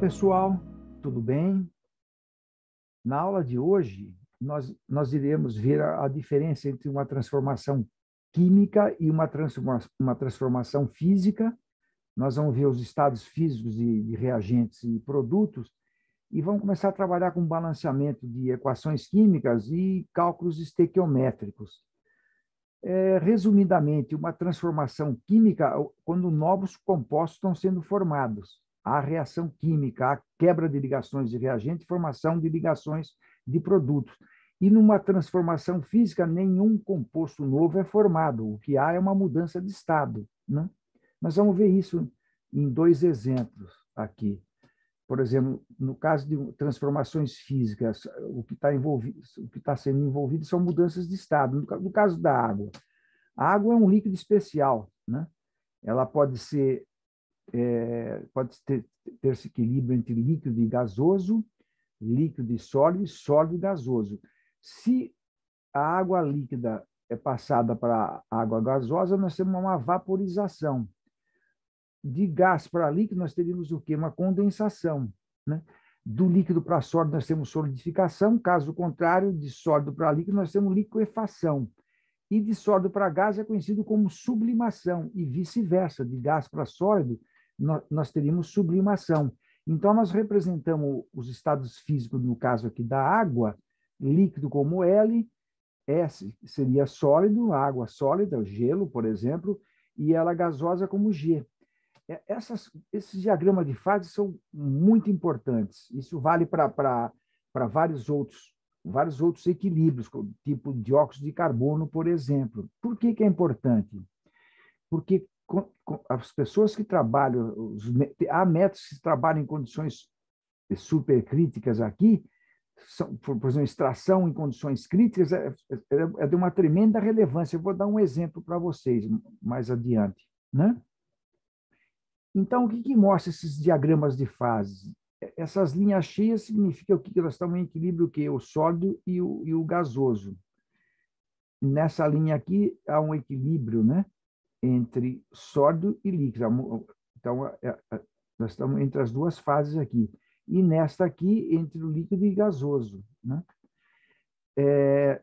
Olá, pessoal, tudo bem? Na aula de hoje, nós iremos ver a diferença entre uma transformação química e uma transformação física. Nós vamos ver os estados físicos de reagentes e produtos e vamos começar a trabalhar com balanceamento de equações químicas e cálculos estequiométricos. Resumidamente, uma transformação química, quando novos compostos estão sendo formados. Há reação química, há quebra de ligações de reagente, formação de ligações de produtos. E numa transformação física, nenhum composto novo é formado. O que há é uma mudança de estado, né? Nós vamos ver isso em dois exemplos aqui. Por exemplo, no caso de transformações físicas, o que está sendo envolvido são mudanças de estado. No caso da água, a água é um líquido especial, né? Ela pode ter esse equilíbrio entre líquido e gasoso, líquido e sólido e gasoso. Se a água líquida é passada para a água gasosa, nós temos uma vaporização. De gás para líquido, nós teríamos o quê? Uma condensação, né? Do líquido para sólido, nós temos solidificação. Caso contrário, de sólido para líquido, nós temos liquefação. E de sólido para gás é conhecido como sublimação. E vice-versa, de gás para sólido, nós teríamos sublimação. Então, nós representamos os estados físicos, no caso aqui da água, líquido como L, S seria sólido, água sólida, o gelo, por exemplo, e ela gasosa como G. Esses diagramas de fase são muito importantes. Isso vale para vários outros equilíbrios, tipo dióxido de carbono, por exemplo. Por que é importante? Porque as pessoas que trabalham, há métodos que trabalham em condições supercríticas aqui, por exemplo, extração em condições críticas é de uma tremenda relevância. Eu vou dar um exemplo para vocês mais adiante, né? Então, o que mostra esses diagramas de fases? Essas linhas cheias significam que elas estão em equilíbrio, o sólido e o gasoso. Nessa linha aqui, há um equilíbrio, né, entre sólido e líquido. Então, nós estamos entre as duas fases aqui. E nesta aqui, entre o líquido e gasoso, né?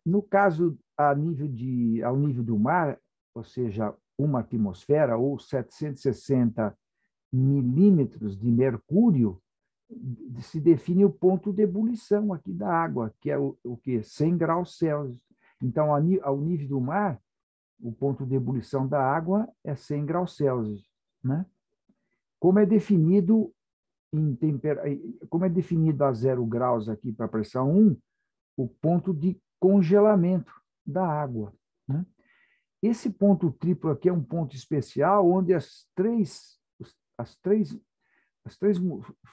No caso, ao nível do mar, ou seja, uma atmosfera ou 760 milímetros de mercúrio, se define o ponto de ebulição aqui da água, que é o quê? 100 graus Celsius. Então, ao nível do mar, o ponto de ebulição da água é 100 graus Celsius, né? Como é definido a 0 graus aqui para a pressão 1, o ponto de congelamento da água, né? Esse ponto triplo aqui é um ponto especial onde as três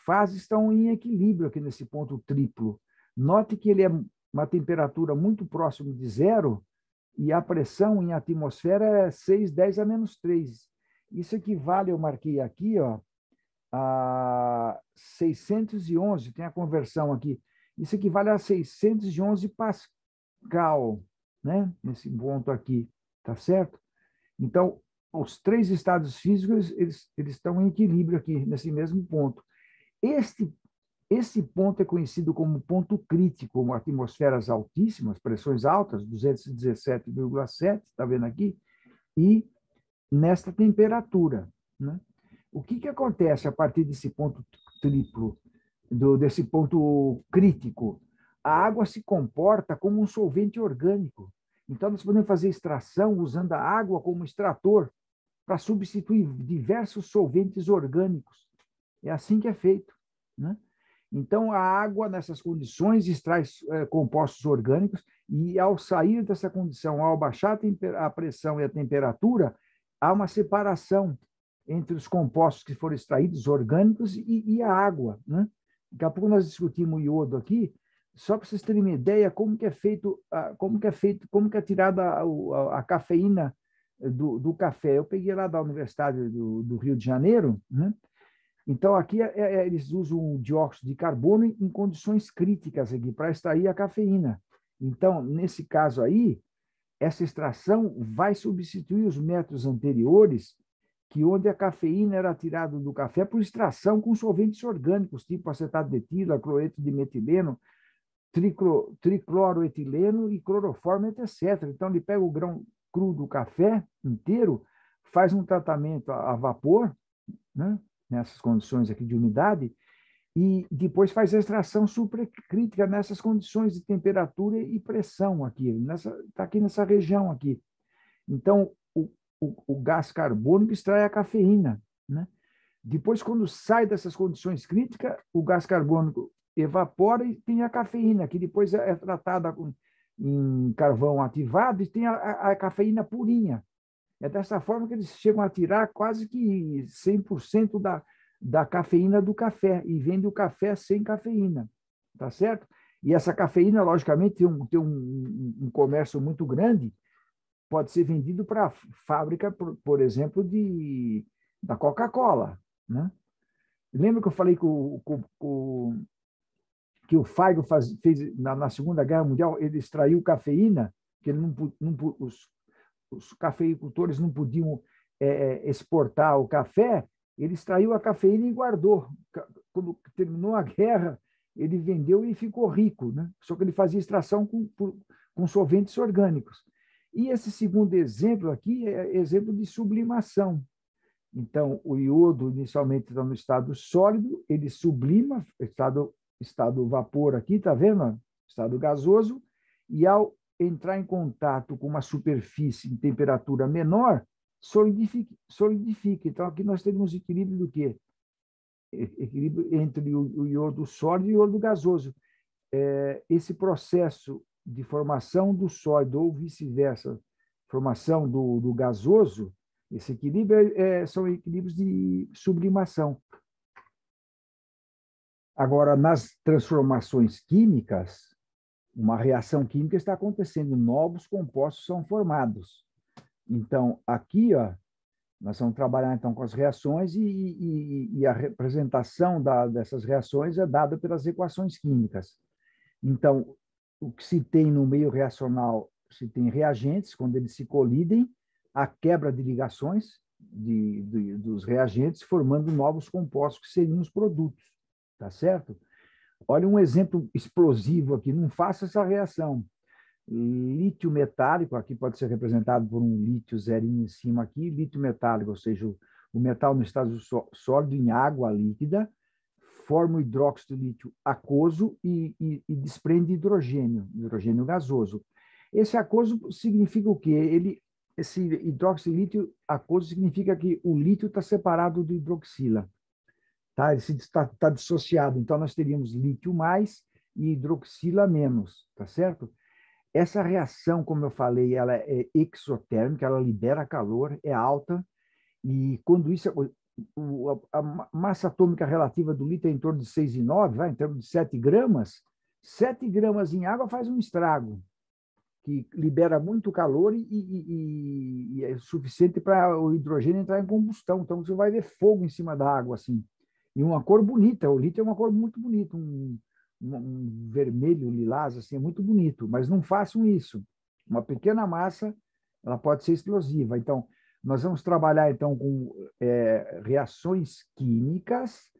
fases estão em equilíbrio aqui nesse ponto triplo. Note que ele é uma temperatura muito próxima de zero e a pressão em atmosfera é 610 a menos 3. Isso equivale, eu marquei aqui, ó, a 611, tem a conversão aqui. Isso equivale a 611 Pascal, né? Nesse ponto aqui, tá certo? Então, os três estados físicos, eles estão em equilíbrio aqui, nesse mesmo ponto. Esse ponto é conhecido como ponto crítico, como atmosferas altíssimas, pressões altas, 217,7, está vendo aqui? E nesta temperatura, né? O que acontece a partir desse ponto triplo, desse ponto crítico? A água se comporta como um solvente orgânico. Então, nós podemos fazer extração usando a água como extrator para substituir diversos solventes orgânicos. É assim que é feito, né? Então, a água, nessas condições, extrai compostos orgânicos e, ao sair dessa condição, ao baixar a pressão e a temperatura, há uma separação entre os compostos que foram extraídos, orgânicos, e a água, né? Daqui a pouco nós discutimos o iodo aqui, só para vocês terem uma ideia como que é tirada a cafeína do café. Eu peguei lá da Universidade do Rio de Janeiro, né? Então, aqui eles usam o dióxido de carbono em condições críticas aqui para extrair a cafeína. Então, nesse caso aí, essa extração vai substituir os métodos anteriores que onde a cafeína era tirada do café por extração com solventes orgânicos, tipo acetato de etila, cloreto de metileno, tricloroetileno e cloroformo, etc. Então, ele pega o grão cru do café inteiro, faz um tratamento a vapor, né, nessas condições aqui de umidade, e depois faz a extração supercrítica nessas condições de temperatura e pressão aqui, está aqui nessa região aqui. Então, o gás carbônico extrai a cafeína, né? Depois, quando sai dessas condições críticas, o gás carbônico evapora e tem a cafeína, que depois é tratada em carvão ativado e tem a cafeína purinha. É dessa forma que eles chegam a tirar quase que 100% da cafeína do café e vende o café sem cafeína, tá certo? E essa cafeína, logicamente, tem um comércio muito grande, pode ser vendido para fábrica, por exemplo, da Coca-Cola, né? Lembra que eu falei que o Feigo fez na Segunda Guerra Mundial, ele extraiu cafeína, que ele os cafeicultores não podiam exportar o café, ele extraiu a cafeína e guardou. Quando terminou a guerra, ele vendeu e ficou rico, né? Só que ele fazia extração com solventes orgânicos. E esse segundo exemplo aqui é exemplo de sublimação. Então, o iodo inicialmente está no estado sólido, ele sublima, estado vapor aqui, está vendo? Estado gasoso, e ao entrar em contato com uma superfície em temperatura menor, solidifica. Então, aqui nós temos equilíbrio do quê? Equilíbrio entre o iodo sólido e o iodo gasoso. Esse processo de formação do sólido ou vice-versa, formação do gasoso, esse equilíbrio são equilíbrios de sublimação. Agora, nas transformações químicas, uma reação química está acontecendo, novos compostos são formados. Então, aqui, ó, nós vamos trabalhar então com as reações e a representação dessas reações é dada pelas equações químicas. Então, o que se tem no meio reacional, se tem reagentes, quando eles se colidem, a quebra de ligações dos reagentes, formando novos compostos que seriam os produtos, tá certo? Olha um exemplo explosivo aqui, não faça essa reação. Lítio metálico, aqui pode ser representado por um lítio zerinho em cima aqui, lítio metálico, ou seja, o metal no estado sólido em água líquida, forma o hidróxido de lítio aquoso e desprende hidrogênio gasoso. Esse aquoso significa o quê? Esse hidróxido de lítio aquoso significa que o lítio está separado do hidroxila. Tá? Ele está dissociado. Então, nós teríamos lítio mais e hidroxila menos, tá certo? Essa reação, como eu falei, ela é exotérmica, ela libera calor, é alta, e quando isso, a massa atômica relativa do lítio é em torno de 6,9, vai, em termos de 7 gramas, 7 gramas em água faz um estrago, que libera muito calor e é suficiente para o hidrogênio entrar em combustão. Então, você vai ver fogo em cima da água, assim. E uma cor bonita. O lítio é uma cor muito bonita, um vermelho, lilás, assim, é muito bonito. Mas não façam isso. Uma pequena massa, ela pode ser explosiva. Então, nós vamos trabalhar, então, com reações químicas,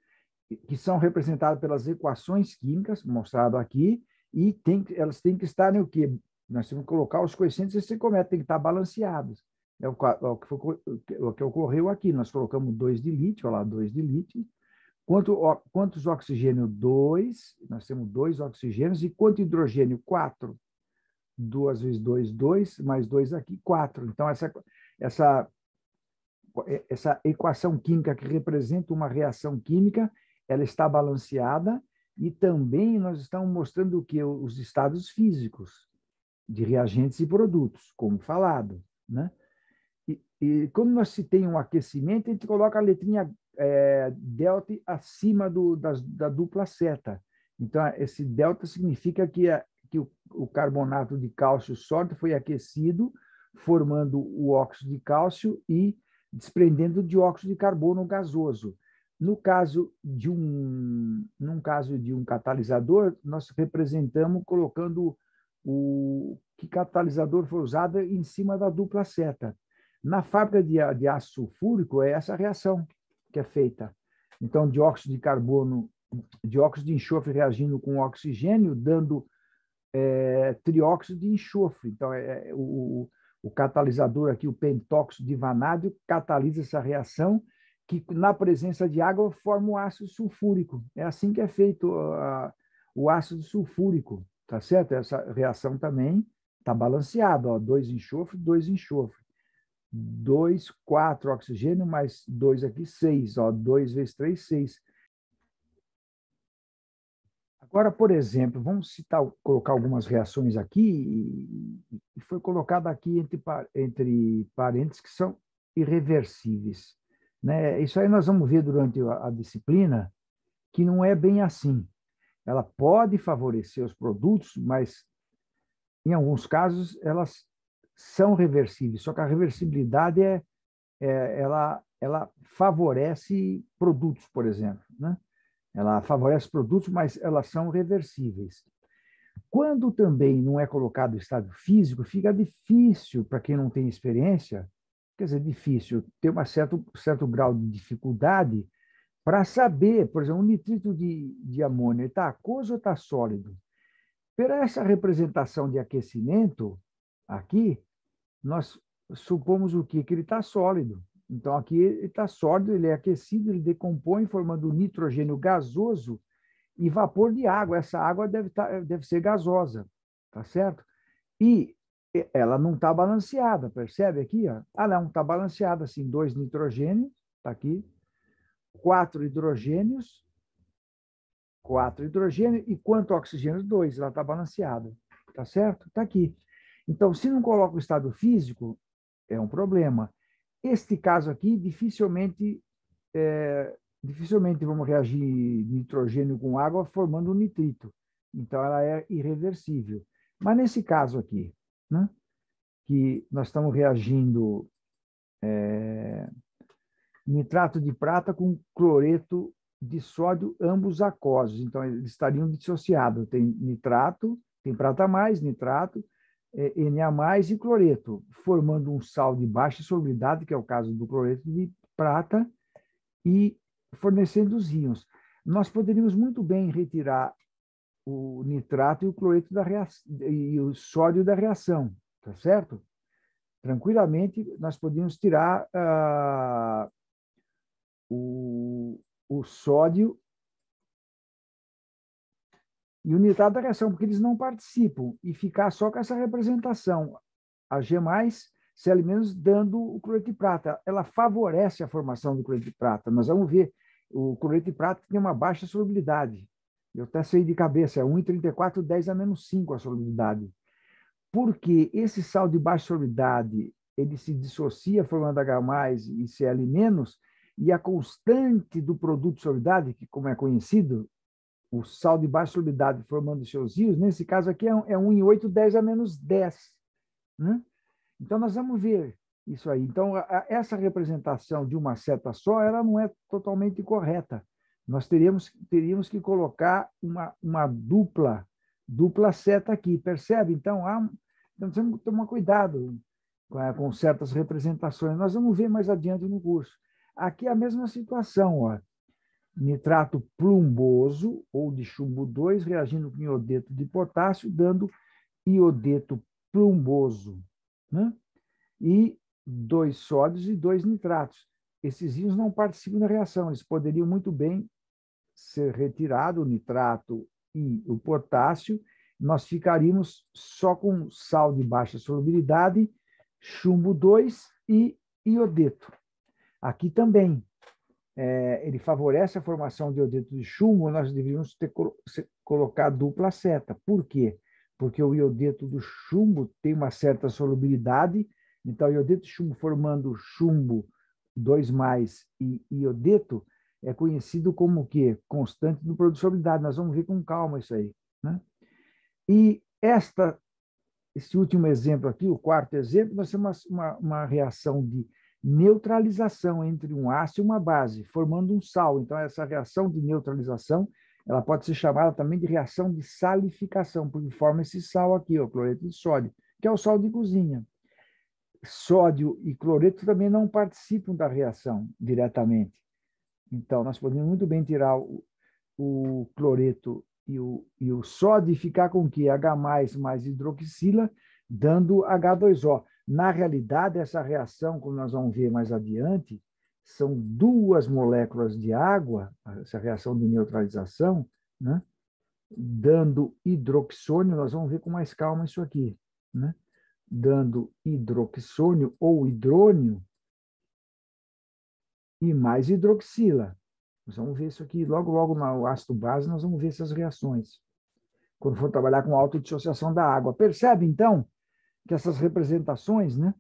que são representadas pelas equações químicas, mostrado aqui, e elas têm que estar no quê? Nós temos que colocar os coeficientes estequiométricos, tem que estar balanceados. É o que ocorreu aqui. Nós colocamos 2 de lítio, olha lá, 2 de lítio. Quantos oxigênio? 2. Nós temos 2 oxigênios. E quanto hidrogênio? 4. 2 vezes 2, 2. Mais 2 aqui, 4. Então, essa equação química que representa uma reação química, ela está balanceada. E também nós estamos mostrando o que? Os estados físicos de reagentes e produtos, como falado, né? E quando nós se tem um aquecimento, a gente coloca a letrinha delta acima da dupla seta. Então, esse delta significa que o carbonato de cálcio sólido foi aquecido, formando o óxido de cálcio e desprendendo o dióxido de carbono gasoso. Num caso de um catalisador, nós representamos colocando que catalisador foi usado em cima da dupla seta. Na fábrica de ácido sulfúrico, é essa reação que é feita. Então, dióxido de carbono, dióxido de enxofre reagindo com oxigênio, dando trióxido de enxofre. Então, o catalisador aqui, o pentóxido de vanádio, catalisa essa reação, que na presença de água forma o ácido sulfúrico. É assim que é feito o ácido sulfúrico, tá certo? Essa reação também está balanceada, ó, 2 enxofre, 2 enxofre. 2, 4 oxigênio, mais 2 aqui, 6. Ó, 2 vezes 3, 6. Agora, por exemplo, vamos citar, colocar algumas reações aqui, e foi colocado aqui entre parênteses que são irreversíveis. Né? Isso aí nós vamos ver durante a disciplina, que não é bem assim. Ela pode favorecer os produtos, mas, em alguns casos, elas são reversíveis, só que a reversibilidade ela favorece produtos, por exemplo, né? Ela favorece produtos, mas elas são reversíveis. Quando também não é colocado em estado físico, fica difícil para quem não tem experiência, quer dizer, difícil, ter um certo grau de dificuldade para saber, por exemplo, o nitrito de amônio está aquoso ou está sólido. Por essa representação de aquecimento, aqui, nós supomos o quê? Que ele está sólido. Então, aqui ele está sólido, ele é aquecido, ele decompõe, formando nitrogênio gasoso e vapor de água. Essa água deve ser gasosa, tá certo? E ela não está balanceada, percebe aqui? Ó? Ah, não, está balanceada, assim, 2 nitrogênios, está aqui, 4 hidrogênios, 4 hidrogênios, e quanto oxigênio? 2, ela está balanceada, tá certo? Está aqui. Então, se não coloca o estado físico, é um problema. Este caso aqui, dificilmente vamos reagir nitrogênio com água formando um nitrito. Então, ela é irreversível. Mas nesse caso aqui, né, que nós estamos reagindo nitrato de prata com cloreto de sódio, ambos aquosos. Então, eles estariam dissociados. Tem nitrato, tem prata mais, nitrato, Na+ e cloreto, formando um sal de baixa solubilidade, que é o caso do cloreto de prata, e fornecendo os íons. Nós poderíamos muito bem retirar o nitrato e o cloreto da reação, e o sódio da reação, tá certo? Tranquilamente, nós podíamos tirar o sódio e o nitrato da reação, porque eles não participam, e ficar só com essa representação, a G+, Cl- dando o cloreto de prata. Ela favorece a formação do cloreto de prata. Nós vamos ver, o cloreto de prata tem uma baixa solubilidade. Eu até sei de cabeça, é 1,34, 10⁻⁵ a solubilidade. Porque esse sal de baixa solubilidade, ele se dissocia formando H+ e Cl-, e a constante do produto de solubilidade, que como é conhecido, o sal de baixa solubilidade formando seus íons, nesse caso aqui é 1,8, 10⁻10. Né? Então, nós vamos ver isso aí. Então, essa representação de uma seta só, ela não é totalmente correta. Nós teríamos que colocar uma dupla seta aqui, percebe? Então, nós temos que tomar cuidado com certas representações. Nós vamos ver mais adiante no curso. Aqui é a mesma situação, ó. Nitrato plumboso, ou de chumbo 2, reagindo com iodeto de potássio, dando iodeto plumboso, né? E 2 sódios e 2 nitratos. Esses íons não participam da reação, eles poderiam muito bem ser retirados, o nitrato e o potássio, nós ficaríamos só com sal de baixa solubilidade, chumbo 2 e iodeto. Aqui também, ele favorece a formação de iodeto de chumbo, nós deveríamos colocar dupla seta. Por quê? Porque o iodeto do chumbo tem uma certa solubilidade, então, o iodeto de chumbo formando chumbo 2+ e iodeto é conhecido como o quê? Constante do produto de solubilidade. Nós vamos ver com calma isso aí. Né? E esse último exemplo aqui, o quarto exemplo, nós temos uma reação de neutralização entre um ácido e uma base, formando um sal. Então, essa reação de neutralização, ela pode ser chamada também de reação de salificação, porque forma esse sal aqui, o cloreto de sódio, que é o sal de cozinha. sódio e cloreto também não participam da reação diretamente. Então, nós podemos muito bem tirar o cloreto e o sódio e ficar com o quê? H+, mais hidroxila, dando H2O. Na realidade, essa reação, como nós vamos ver mais adiante, são duas moléculas de água, essa reação de neutralização, né? Dando hidroxônio, nós vamos ver com mais calma isso aqui, né? Dando hidroxônio ou hidrônio e mais hidroxila. Nós vamos ver isso aqui, logo no ácido base, nós vamos ver essas reações, quando for trabalhar com autodissociação da água. Percebe, então, que essas representações, né?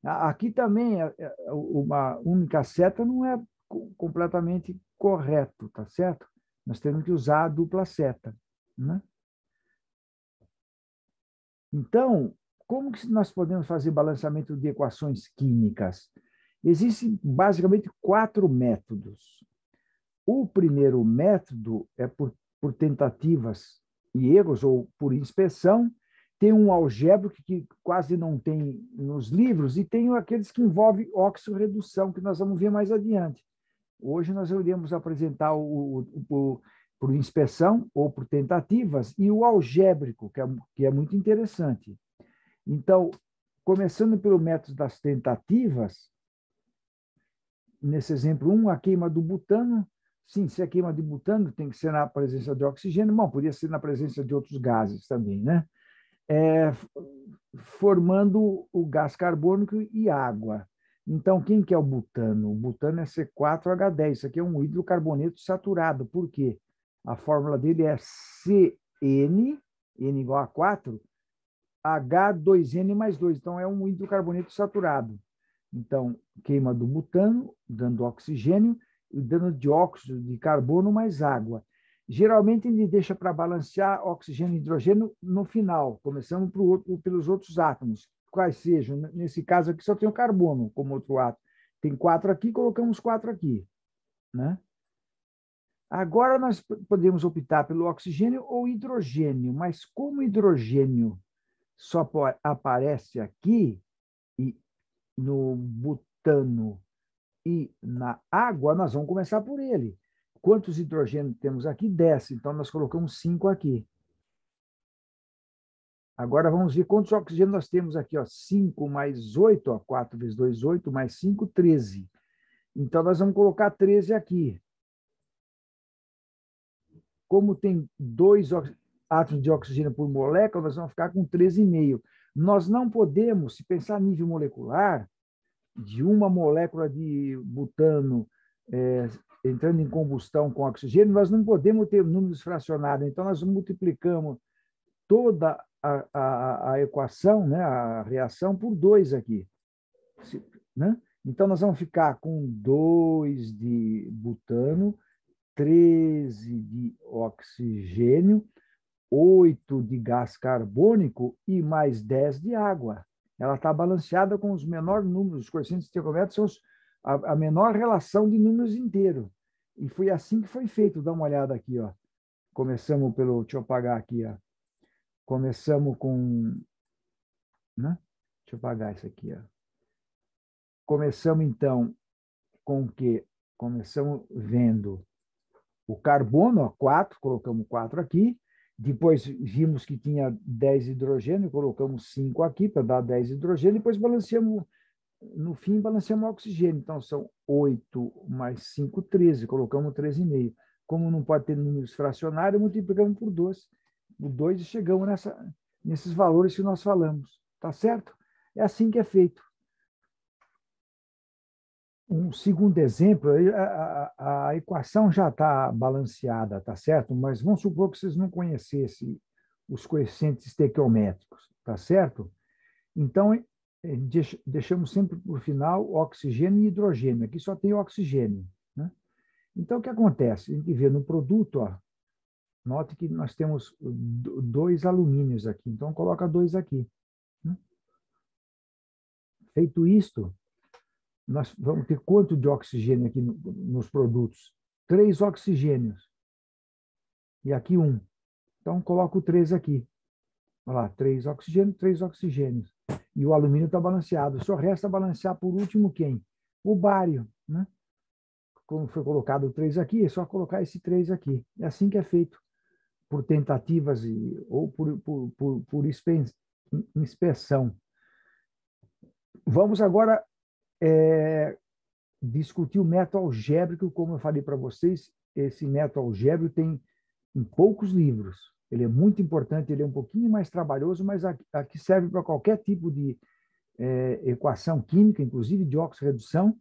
Aqui também, uma única seta não é completamente correto, tá certo? Nós temos que usar a dupla seta, né? Então, como que nós podemos fazer balanceamento de equações químicas? Existem basicamente 4 métodos. O primeiro método é por tentativas e erros ou por inspeção. Tem um algébrico que quase não tem nos livros e tem aqueles que envolvem oxirredução, que nós vamos ver mais adiante. Hoje nós iremos apresentar por inspeção ou por tentativas e o algébrico, que é muito interessante. Então, começando pelo método das tentativas, nesse exemplo 1, a queima do butano. Sim, se é queima de butano, tem que ser na presença de oxigênio. Bom, podia ser na presença de outros gases também, né? Formando o gás carbônico e água. Então, quem que é o butano? O butano é C4H10. Isso aqui é um hidrocarboneto saturado. Por quê? A fórmula dele é CN, N igual a 4, H2N mais 2. Então, é um hidrocarboneto saturado. Então, queima do butano, dando oxigênio, e dando dióxido de carbono mais água. Geralmente, ele deixa para balancear oxigênio e hidrogênio no final, começando pelos outros átomos, quais sejam. Nesse caso aqui, só tem o carbono como outro átomo. Tem 4 aqui, colocamos 4 aqui, né? Agora, nós podemos optar pelo oxigênio ou hidrogênio, mas como o hidrogênio só aparece aqui, e no butano e na água, nós vamos começar por ele. Quantos hidrogênios temos aqui? 10. Então, nós colocamos 5 aqui. Agora, vamos ver quantos oxigênios nós temos aqui. Ó. 5 mais 8, ó, 4 vezes 2, 8, mais 5, 13. Então, nós vamos colocar 13 aqui. Como tem 2 átomos de oxigênio por molécula, nós vamos ficar com 13,5. Nós não podemos, se pensar a nível molecular, de uma molécula de butano entrando em combustão com oxigênio, nós não podemos ter números fracionados. Então, nós multiplicamos toda a equação, né, a reação, por 2 aqui. Né? Então, nós vamos ficar com 2 de butano, 13 de oxigênio, 8 de gás carbônico e mais 10 de água. Ela está balanceada com os menores números. Os coeficientes estequiométricos são a menor relação de números inteiros. E foi assim que foi feito. Dá uma olhada aqui. Ó. Começamos pelo... Deixa eu apagar aqui. Ó. Começamos com... Né? Deixa eu apagar isso aqui. Ó. Começamos, então, com o quê? Começamos vendo o carbono, ó, 4, colocamos 4 aqui. Depois vimos que tinha 10 hidrogênio, colocamos 5 aqui para dar 10 hidrogênio, depois balanceamos, no fim, balanceamos o oxigênio. Então, são 8 mais 5, 13, colocamos 13,5. Como não pode ter números fracionários, multiplicamos por 2 e chegamos nesses valores que nós falamos. Tá certo? É assim que é feito. Um segundo exemplo, a equação já está balanceada, tá certo? Mas vamos supor que vocês não conhecessem os coeficientes estequiométricos, tá certo? Então, deixamos sempre por final oxigênio e hidrogênio. Aqui só tem oxigênio, né? Então, o que acontece? A gente vê no produto, ó, note que nós temos 2 alumínios aqui. Então, coloca 2 aqui. Né? Feito isto, nós vamos ter quanto de oxigênio aqui nos produtos? 3 oxigênios. E aqui 1. Então, coloco 3 aqui. Olha lá, 3 oxigênios, 3 oxigênios. e o alumínio está balanceado. Só resta balancear por último quem? O bário, né? Como foi colocado o 3 aqui, é só colocar esse 3 aqui. É assim que é feito, por tentativas ou por inspeção. Vamos agora discutir o método algébrico, como eu falei para vocês. Esse método algébrico tem em poucos livros. Ele é muito importante, ele é um pouquinho mais trabalhoso, mas aqui serve para qualquer tipo de equação química, inclusive de oxirredução.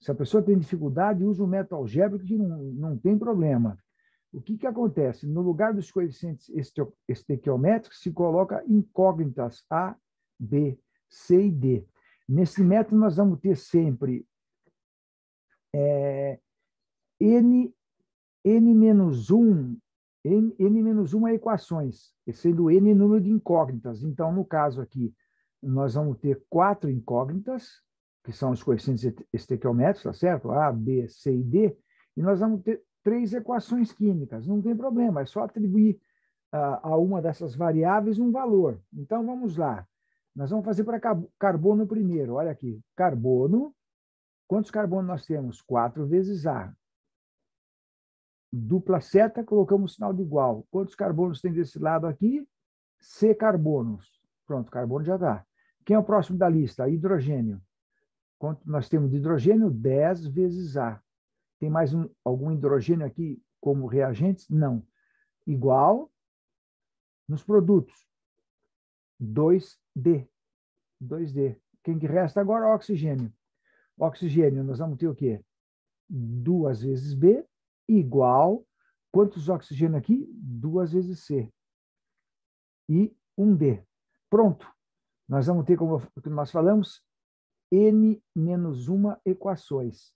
Se a pessoa tem dificuldade, usa o método algébrico, que não tem problema. O que acontece? No lugar dos coeficientes estequiométricos, se coloca incógnitas A, B, C e D. Nesse método, nós vamos ter sempre N menos 1 equações, sendo N número de incógnitas. Então, no caso aqui, nós vamos ter 4 incógnitas, que são os coeficientes estequiométricos, tá certo? A, B, C e D, e nós vamos ter 3 equações químicas. Não tem problema, é só atribuir a uma dessas variáveis um valor. Então, vamos lá. Nós vamos fazer para carbono primeiro. Olha aqui, carbono. Quantos carbonos nós temos? 4 vezes A. Dupla seta, colocamos o sinal de igual. Quantos carbonos tem desse lado aqui? C carbonos. Pronto, carbono já dá. Quem é o próximo da lista? Hidrogênio. Quanto nós temos de hidrogênio? 10 vezes A. Tem mais algum hidrogênio aqui como reagentes? Não. Igual nos produtos. 2D. 2D. Quem que resta agora? Oxigênio. Oxigênio, nós vamos ter o quê? 2 vezes B igual, quantos oxigênio aqui? 2 vezes C. E 1D. Pronto. Nós vamos ter, como nós falamos, N menos 1 equações.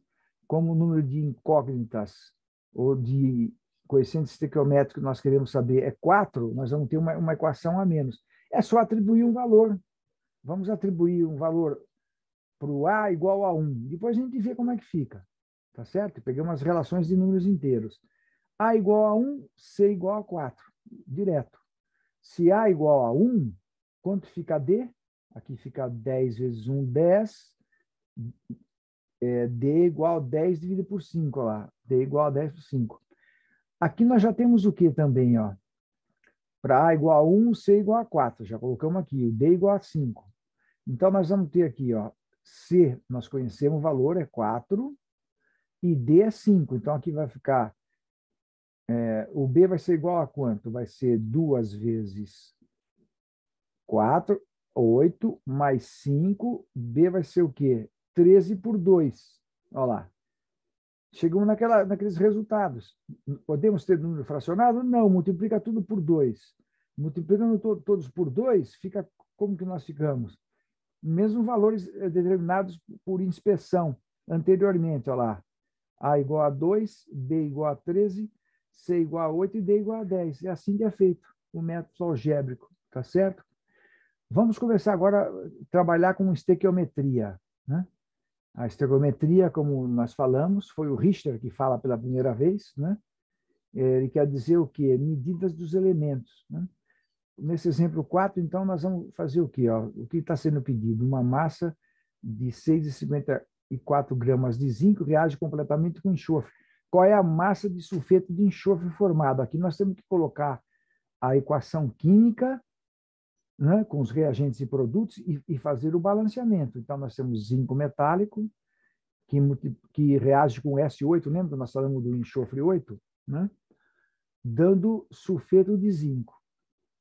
Como o número de incógnitas ou de coeficientes estequiométricos que nós queremos saber é 4, nós vamos ter uma equação a menos. É só atribuir um valor. Vamos atribuir um valor para o A igual a 1. Depois a gente vê como é que fica. Tá certo? Pegamos as relações de números inteiros. A igual a 1, C igual a 4. Direto. Se A igual a 1, quanto fica D? Aqui fica 10 vezes 1, 10. D igual a 10 dividido por 5. Olha lá. D igual a 10 por 5. Aqui nós já temos o que também? Para A igual a 1, C igual a 4. Já colocamos aqui. O D igual a 5. Então, nós vamos ter aqui, C, nós conhecemos o valor, é 4. E D é 5. Então, aqui vai ficar... o B vai ser igual a quanto? Vai ser 2 vezes 4, 8, mais 5. B vai ser o quê? 13 por 2. Olha lá. Chegamos naqueles resultados. Podemos ter número fracionado? Não, multiplica tudo por 2. Multiplicando todos por 2, fica como que nós ficamos? Mesmo valores determinados por inspeção anteriormente. Olha lá. A igual a 2, B igual a 13, C igual a 8 e D igual a 10. É assim que é feito o método algébrico, tá certo? Vamos começar agora a trabalhar com estequiometria, né? A estequiometria, como nós falamos, foi o Richter que fala pela primeira vez, né? Ele quer dizer o quê? Medidas dos elementos, né? Nesse exemplo 4, então, nós vamos fazer o quê? O que está sendo pedido? Uma massa de 6,54 gramas de zinco reage completamente com enxofre. Qual é a massa de sulfeto de enxofre formado? Aqui nós temos que colocar a equação química, né, com os reagentes e produtos e fazer o balanceamento. Então, nós temos zinco metálico, que reage com S8, lembra? Nós falamos do enxofre 8, né? Dando sulfeto de zinco.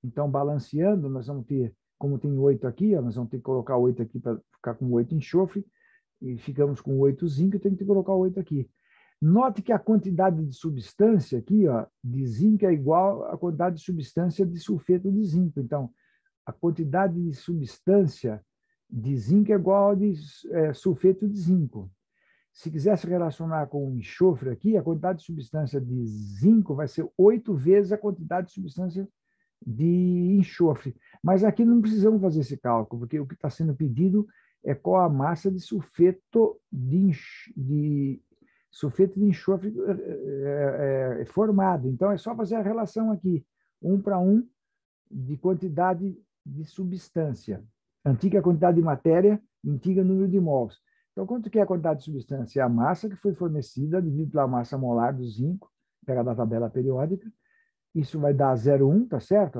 Então, balanceando, nós vamos ter, como tem 8 aqui, nós vamos ter que colocar 8 aqui para ficar com 8 enxofre, e ficamos com 8 zinco, e tem que colocar 8 aqui. Note que a quantidade de substância aqui, de zinco é igual à quantidade de substância de sulfeto de zinco. Então, a quantidade de substância de zinco é igual a de sulfeto de zinco. Se quisesse relacionar com o enxofre aqui, a quantidade de substância de zinco vai ser 8 vezes a quantidade de substância de enxofre. Mas aqui não precisamos fazer esse cálculo, porque o que está sendo pedido é qual a massa de sulfeto de enxofre formado. Então, é só fazer a relação aqui, 1 para 1, de quantidade de substância. Antiga quantidade de matéria, antiga número de mols. Então, quanto que é a quantidade de substância? É a massa que foi fornecida dividido pela massa molar do zinco, pega da tabela periódica. Isso vai dar 0,1, tá certo?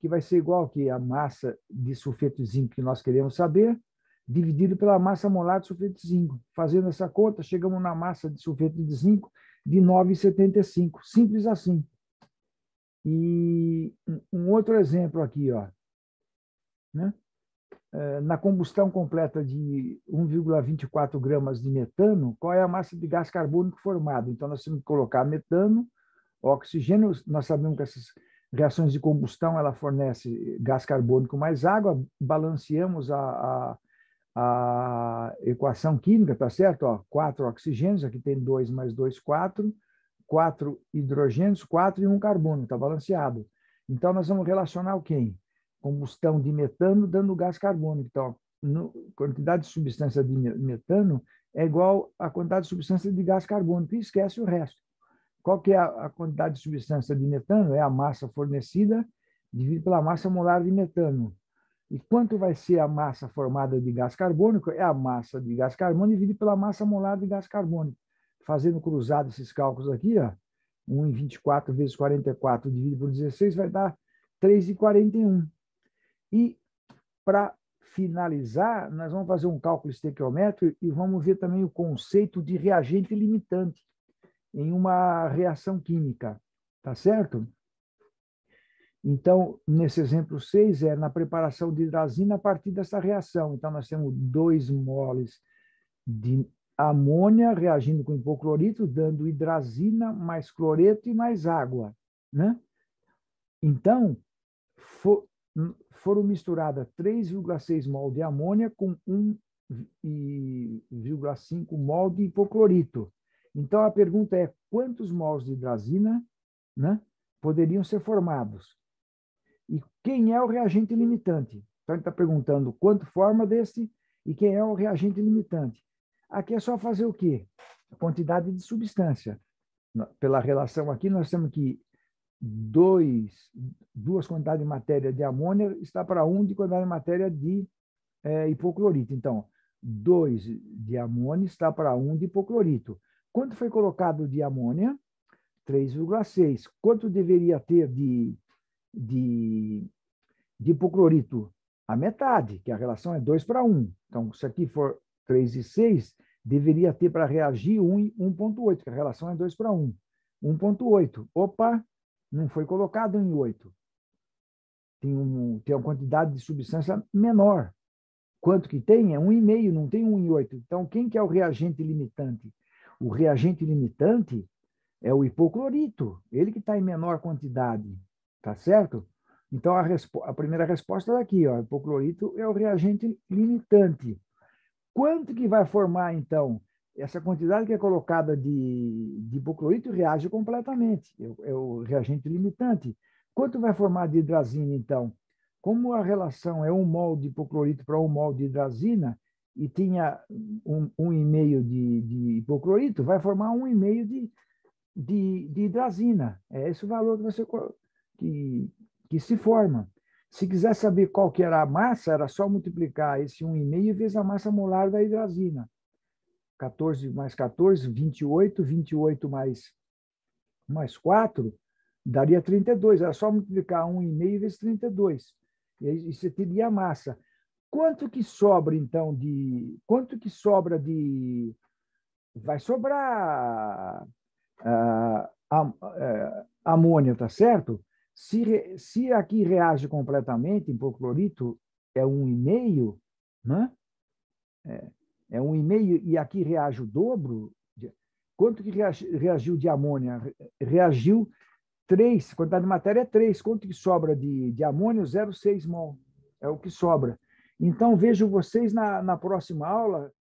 Que vai ser igual que a massa de sulfeto de zinco que nós queremos saber, dividido pela massa molar de sulfeto de zinco. Fazendo essa conta, chegamos na massa de sulfeto de zinco de 9,75. Simples assim. E um outro exemplo aqui, ó, né? Na combustão completa de 1,24 gramas de metano, qual é a massa de gás carbônico formada? Então, nós temos que colocar metano, oxigênio. Nós sabemos que essas reações de combustão ela fornece gás carbônico mais água. Balanceamos a equação química, tá certo? Ó, 4 oxigênios, aqui tem 2 mais 2, 4. 4 hidrogênios, 4 e 1 carbono, está balanceado. Então, nós vamos relacionar o quê? Combustão de metano dando gás carbônico. Então, quantidade de substância de metano é igual à quantidade de substância de gás carbônico, e esquece o resto. Qual que é a quantidade de substância de metano? É a massa fornecida dividido pela massa molar de metano. E quanto vai ser a massa formada de gás carbônico? É a massa de gás carbônico dividida pela massa molar de gás carbônico. Fazendo cruzado esses cálculos aqui, ó, 1,24 vezes 44 dividido por 16 vai dar 3,41. E, para finalizar, nós vamos fazer um cálculo estequiométrico e vamos ver também o conceito de reagente limitante em uma reação química. Tá certo? Então, nesse exemplo 6, é na preparação de hidrazina a partir dessa reação. Então, nós temos 2 moles de amônia reagindo com hipoclorito, dando hidrazina mais cloreto e mais água, né? Então, foram misturadas 3,6 mol de amônia com 1,5 mol de hipoclorito. Então, a pergunta é quantos mols de hidrazina, né, poderiam ser formados? E quem é o reagente limitante? Então, ele está perguntando quanto forma desse e quem é o reagente limitante. Aqui é só fazer o quê? A quantidade de substância. Pela relação aqui, nós temos que 2 quantidades de matéria de amônia está para 1 de quantidade de matéria de hipoclorito. Então, 2 de amônia está para 1 de hipoclorito. Quanto foi colocado de amônia? 3,6. Quanto deveria ter de hipoclorito? A metade, que a relação é 2 para 1. Então, se aqui for 3,6, deveria ter para reagir 1,8, que a relação é 2 para 1. 1,8. Opa, não foi colocado em 8. Tem uma quantidade de substância menor. Quanto que tem? É 1,5, não tem 1 em 8. Então, quem que é o reagente limitante? O reagente limitante é o hipoclorito, ele que está em menor quantidade, tá certo? Então, a primeira resposta é aqui, ó, hipoclorito é o reagente limitante. Quanto que vai formar, então? Essa quantidade que é colocada de hipoclorito reage completamente, é o reagente limitante. Quanto vai formar de hidrazina, então? Como a relação é 1 mol de hipoclorito para 1 mol de hidrazina, e tinha 1,5 de hipoclorito, vai formar 1,5 de hidrazina. É esse o valor que se forma. Se quiser saber qual que era a massa, era só multiplicar esse 1,5 vezes a massa molar da hidrazina. 14 mais 14, 28. 28 mais 4, daria 32. Era só multiplicar 1,5 vezes 32. E aí você teria a massa. Quanto que sobra, então, vai sobrar amônia, tá certo? Se aqui reage completamente, hipoclorito é 1,5, né? É 1,5 e aqui reage o dobro. Quanto que reagiu de amônia? Reagiu 3, quantidade de matéria é 3. Quanto que sobra de amônio? 0,6 mol. É o que sobra. Então, vejo vocês na próxima aula.